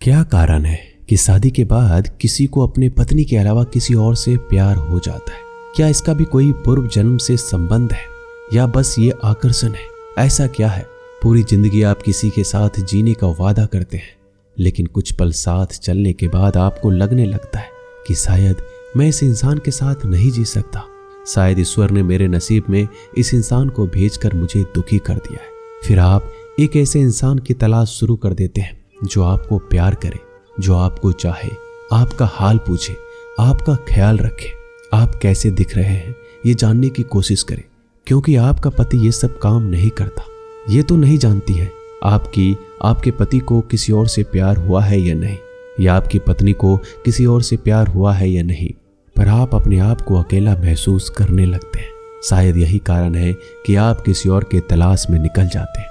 क्या कारण है कि शादी के बाद किसी को अपने पत्नी के अलावा किसी और से प्यार हो जाता है? क्या इसका भी कोई पूर्व जन्म से संबंध है या बस ये आकर्षण है? ऐसा क्या है? पूरी जिंदगी आप किसी के साथ जीने का वादा करते हैं, लेकिन कुछ पल साथ चलने के बाद आपको लगने लगता है कि शायद मैं इस इंसान के साथ नहीं जी सकता। शायद ईश्वर ने मेरे नसीब में इस इंसान को भेजकर मुझे दुखी कर दिया है। फिर आप एक ऐसे इंसान की तलाश शुरू कर देते हैं जो आपको प्यार करे, जो आपको चाहे, आपका हाल पूछे, आपका ख्याल रखे, आप कैसे दिख रहे हैं ये जानने की कोशिश करे, क्योंकि आपका पति ये सब काम नहीं करता। ये तो नहीं जानती है आपके पति को किसी और से प्यार हुआ है या नहीं, या आपकी पत्नी को किसी और से प्यार हुआ है या नहीं, पर आप अपने आप को अकेला महसूस करने लगते हैं। शायद यही कारण है कि आप किसी और के तलाश में निकल जाते हैं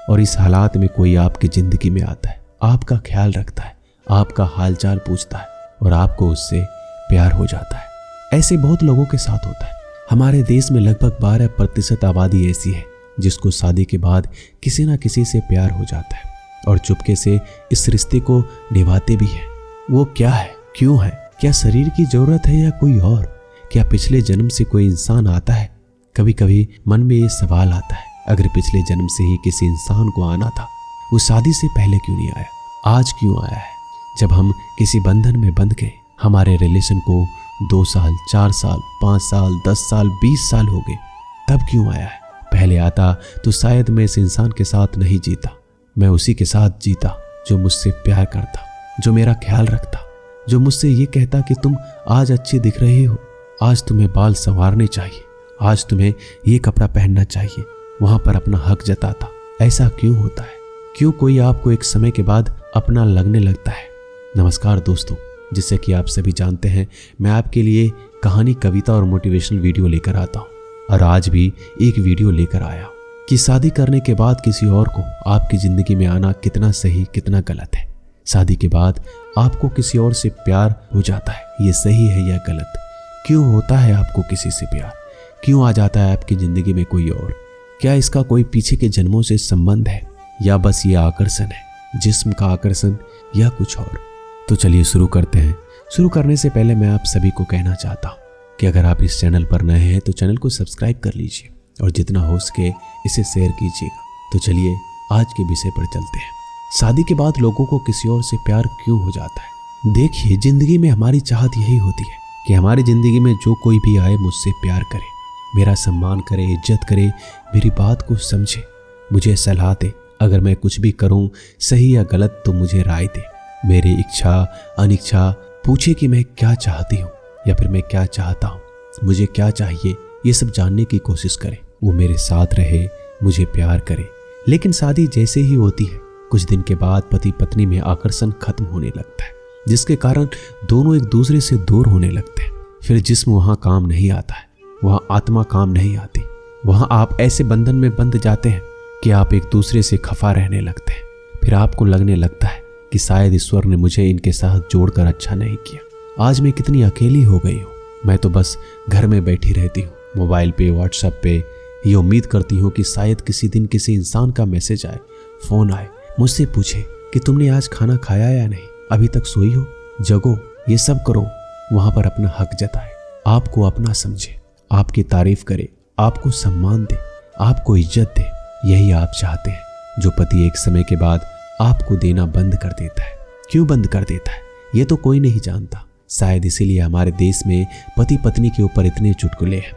और इस हालात में कोई आपकी जिंदगी में आता है, आपका ख्याल रखता है, आपका हालचाल पूछता है और आपको उससे प्यार हो जाता है। ऐसे बहुत लोगों के साथ होता है। हमारे देश में लगभग 12% आबादी ऐसी है जिसको शादी के बाद किसी ना किसी से प्यार हो जाता है और चुपके से इस रिश्ते को निभाते भी हैं। वो क्या है, क्यों है? क्या शरीर की जरूरत है या कोई और? क्या पिछले जन्म से कोई इंसान आता है? कभी कभी मन में ये सवाल आता है, अगर पिछले जन्म से ही किसी इंसान को आना था, वो शादी से पहले क्यों नहीं आया? आज क्यों आया है? जब हम किसी बंधन में बंध गए, हमारे रिलेशन को 2 साल, 4 साल, 5 साल, 10 साल, 20 साल हो गए, तब क्यों आया है? पहले आता तो शायद मैं इस इंसान के साथ नहीं जीता, मैं उसी के साथ जीता जो मुझसे प्यार करता, जो मेरा ख्याल रखता, जो मुझसे ये कहता कि तुम आज अच्छी दिख रही हो, आज तुम्हें बाल संवारने चाहिए, आज तुम्हें ये कपड़ा पहनना चाहिए, वहां पर अपना हक जताता। ऐसा क्यों होता है? क्यों कोई आपको एक समय के बाद अपना लगने लगता है? नमस्कार दोस्तों, जिससे कि आप सभी जानते हैं, मैं आपके लिए कहानी, कविता और मोटिवेशनल वीडियो लेकर आता हूँ। और आज भी एक वीडियो लेकर आया कि शादी करने के बाद किसी और को आपकी जिंदगी में आना कितना सही, कितना गलत है। शादी के बाद आपको किसी और से प्यार हो जाता है, ये सही है या गलत? क्यों होता है आपको किसी से प्यार? क्यों आ जाता है आपकी जिंदगी में कोई और? क्या इसका कोई पीछे के जन्मों से संबंध है या बस ये आकर्षण है, जिस्म का आकर्षण या कुछ और? तो चलिए शुरू करते हैं। शुरू करने से पहले मैं आप सभी को कहना चाहता हूँ कि अगर आप इस चैनल पर नए हैं तो चैनल को सब्सक्राइब कर लीजिए और जितना हो सके इसे शेयर कीजिएगा। तो चलिए आज के विषय पर चलते हैं। शादी के बाद लोगों को किसी और से प्यार क्यों हो जाता है? देखिए, जिंदगी में हमारी चाहत यही होती है कि हमारी जिंदगी में जो कोई भी आए मुझसे प्यार करे, मेरा सम्मान करे, इज्जत करे, मेरी बात को समझे, मुझे सलाह दे, अगर मैं कुछ भी करूं सही या गलत तो मुझे राय दे, मेरी इच्छा अनिच्छा पूछे कि मैं क्या चाहती हूँ या फिर मैं क्या चाहता हूँ, मुझे क्या चाहिए, ये सब जानने की कोशिश करे, वो मेरे साथ रहे, मुझे प्यार करे। लेकिन शादी जैसे ही होती है, कुछ दिन के बाद पति पत्नी में आकर्षण खत्म होने लगता है, जिसके कारण दोनों एक दूसरे से दूर होने लगते हैं। फिर जिस्म वहाँ काम नहीं आता है, वहाँ आत्मा काम नहीं आती, वहाँ आप ऐसे बंधन में बंध जाते हैं कि आप एक दूसरे से खफा रहने लगते हैं। फिर आपको लगने लगता है कि शायद ईश्वर ने मुझे इनके साथ जोड़कर अच्छा नहीं किया। आज मैं कितनी अकेली हो गई हूँ, मैं तो बस घर में बैठी रहती हूँ, मोबाइल पे, व्हाट्सएप पे, ये उम्मीद करती हूँ कि शायद किसी दिन किसी इंसान का मैसेज आए, फोन आए, मुझसे पूछे कि तुमने आज खाना खाया या नहीं, अभी तक सोई हो, जगो, ये सब करो। वहां पर अपना हक जताए, आपको अपना समझे, आपकी तारीफ करे, आपको सम्मान दे, आपको इज्जत दे। यही आप चाहते हैं, जो पति एक समय के बाद आपको देना बंद कर देता है। क्यों बंद कर देता है ये तो कोई नहीं जानता। शायद इसीलिए हमारे देश में पति पत्नी के ऊपर इतने चुटकुले हैं।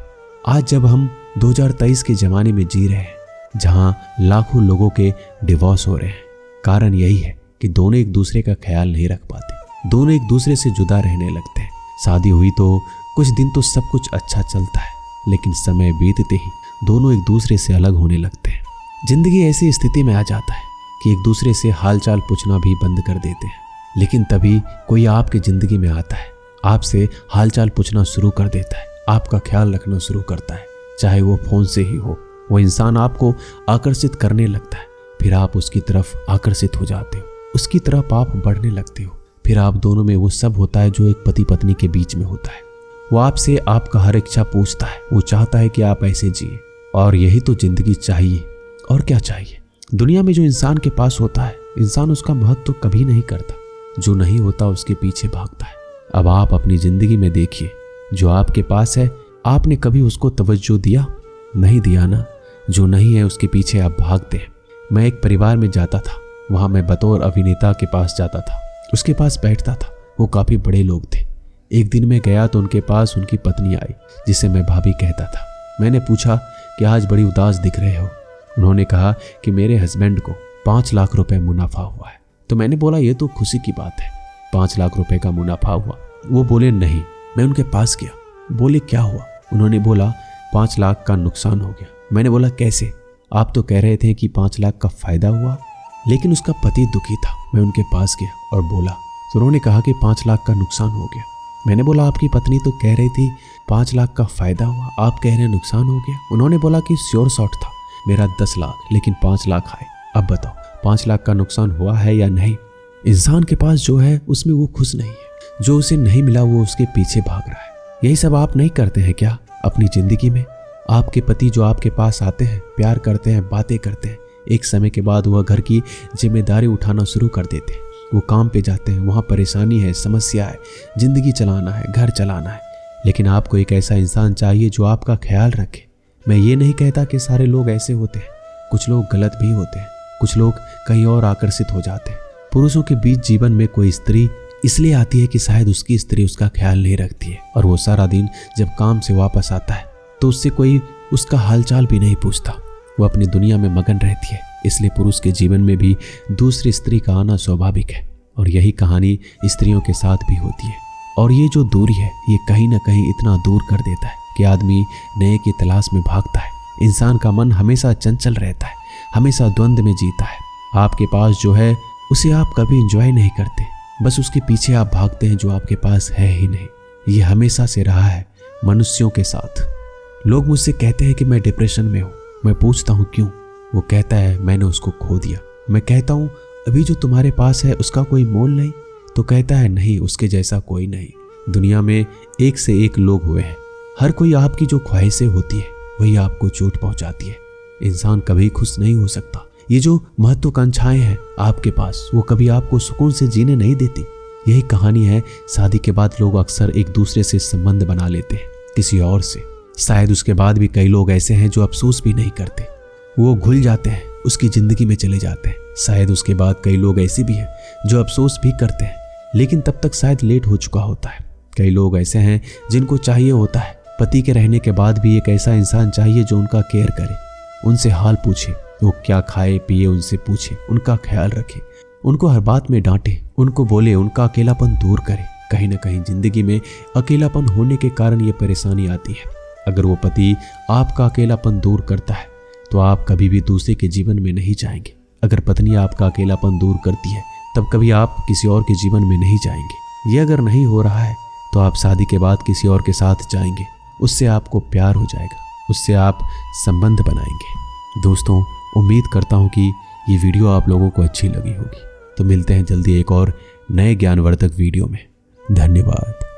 आज जब हम 2023 के जमाने में जी रहे हैं, जहां लाखों लोगों के डिवोर्स हो रहे हैं, कारण यही है कि दोनों एक दूसरे का ख्याल नहीं रख पाते, दोनों एक दूसरे से जुदा रहने लगते हैं। शादी हुई तो कुछ दिन तो सब कुछ अच्छा चलता है, लेकिन समय बीतते ही दोनों एक दूसरे से अलग होने लगते हैं। जिंदगी ऐसी स्थिति में आ जाता है कि एक दूसरे से हालचाल पूछना भी बंद कर देते हैं। लेकिन तभी कोई आपकी जिंदगी में आता है, आपसे हालचाल पूछना शुरू कर देता है, आपका ख्याल रखना शुरू करता है, चाहे वो फोन से ही हो। वो इंसान आपको आकर्षित करने लगता है, फिर आप उसकी तरफ आकर्षित हो जाते हो, उसकी तरफ आप बढ़ने लगते हो। फिर आप दोनों में वो सब होता है जो एक पति पत्नी के बीच में होता है। वो आपसे आपका हर इच्छा पूछता है, वो चाहता है कि आप ऐसे जिए, और यही तो जिंदगी चाहिए। और क्या चाहिए? दुनिया में जो इंसान के पास होता है, इंसान उसका महत्व तो कभी नहीं करता। जो नहीं होता उसके पीछे भागता है। अब आप अपनी जिंदगी में देखिए, जो आपके पास है आपने कभी उसको तवज्जो दिया? नहीं दिया ना। जो नहीं है उसके पीछे आप भागते हैं। मैं एक परिवार में जाता था, वहां मैं बतौर अभिनेता के पास जाता था, उसके पास बैठता था। वो काफी बड़े लोग थे। एक दिन मैं गया तो उनके पास उनकी पत्नी आई, जिसे मैं भाभी कहता था। मैंने पूछा कि आज बड़ी उदास दिख रहे हो। उन्होंने कहा कि मेरे हस्बैंड को 5 लाख रुपए मुनाफा हुआ है। तो मैंने बोला ये तो खुशी की बात है, 5 लाख रुपए का मुनाफा हुआ। वो बोले नहीं। मैं उनके पास गया, बोले क्या हुआ? उन्होंने बोला 5 लाख का नुकसान हो गया। मैंने बोला कैसे? आप तो कह रहे थे कि 5 लाख का फायदा हुआ। लेकिन उसका पति दुखी था। मैं उनके पास गया और बोला तो उन्होंने कहा कि 5 लाख का नुकसान हो गया। मैंने बोला आपकी पत्नी तो कह रही थी 5 लाख का फायदा हुआ, आप कह रहे हैं नुकसान हो गया। उन्होंने बोला कि श्योर शॉट था मेरा 10 लाख, लेकिन 5 लाख आए। अब बताओ 5 लाख का नुकसान हुआ है या नहीं? इंसान के पास जो है उसमें वो खुश नहीं है। जो उसे नहीं मिला वो उसके पीछे भाग रहा है। यही सब आप नहीं करते हैं क्या अपनी जिंदगी में? आपके पति जो आपके पास आते हैं, प्यार करते हैं, बातें करते हैं, एक समय के बाद वह घर की जिम्मेदारी उठाना शुरू कर देते हैं। वो काम पे जाते हैं, वहाँ परेशानी है, समस्या है, जिंदगी चलाना है, घर चलाना है। लेकिन आपको एक ऐसा इंसान चाहिए जो आपका ख्याल रखे। मैं ये नहीं कहता कि सारे लोग ऐसे होते हैं, कुछ लोग गलत भी होते हैं, कुछ लोग कहीं और आकर्षित हो जाते हैं। पुरुषों के बीच जीवन में कोई स्त्री इसलिए आती है कि शायद उसकी स्त्री उसका ख्याल नहीं रखती है, और वो सारा दिन जब काम से वापस आता है तो उससे कोई उसका हालचाल भी नहीं पूछता। वो अपनी दुनिया में मगन रहती है। इसलिए पुरुष के जीवन में भी दूसरी स्त्री का आना स्वाभाविक है, और यही कहानी स्त्रियों के साथ भी होती है। और ये जो दूरी है ये कहीं ना कहीं इतना दूर कर देता है कि आदमी नए की तलाश में भागता है। इंसान का मन हमेशा चंचल रहता है, हमेशा द्वंद्व में जीता है। आपके पास जो है उसे आप कभी एंजॉय नहीं करते, बस उसके पीछे आप भागते हैं जो आपके पास है ही नहीं। ये हमेशा से रहा है मनुष्यों के साथ। लोग मुझसे कहते हैं कि मैं डिप्रेशन में हूँ। मैं पूछता हूँ क्यों? वो कहता है मैंने उसको खो दिया। मैं कहता हूँ अभी जो तुम्हारे पास है उसका कोई मोल नहीं? तो कहता है नहीं, उसके जैसा कोई नहीं। दुनिया में एक से एक लोग हुए हैं, हर कोई आपकी जो ख्वाहिशें होती है वही आपको चोट पहुंचाती है। इंसान कभी खुश नहीं हो सकता। ये जो महत्वाकांक्षाएं हैं आपके पास वो कभी आपको सुकून से जीने नहीं देती। यही कहानी है। शादी के बाद लोग अक्सर एक दूसरे से संबंध बना लेते हैं किसी और से। शायद उसके बाद भी कई लोग ऐसे हैं जो अफसोस भी नहीं करते, वो घुल जाते हैं, उसकी जिंदगी में चले जाते हैं। शायद उसके बाद कई लोग ऐसे भी हैं जो अफसोस भी करते हैं, लेकिन तब तक शायद लेट हो चुका होता है। कई लोग ऐसे हैं जिनको चाहिए होता है पति के रहने के बाद भी एक ऐसा इंसान चाहिए जो उनका केयर करे, उनसे हाल पूछे, वो क्या खाए पिए उनसे पूछे, उनका ख्याल रखे, उनको हर बात में डांटे, उनको बोले, उनका अकेलापन दूर करे। कहीं ना कहीं जिंदगी में अकेलापन होने के कारण ये परेशानी आती है। अगर वो पति आपका अकेलापन दूर करता है तो आप कभी भी दूसरे के जीवन में नहीं जाएंगे। अगर पत्नी आपका अकेलापन दूर करती है तब कभी आप किसी और के जीवन में नहीं जाएंगे। ये अगर नहीं हो रहा है तो आप शादी के बाद किसी और के साथ जाएंगे, उससे आपको प्यार हो जाएगा, उससे आप संबंध बनाएंगे। दोस्तों, उम्मीद करता हूँ कि ये वीडियो आप लोगों को अच्छी लगी होगी। तो मिलते हैं जल्दी एक और नए ज्ञानवर्धक वीडियो में। धन्यवाद।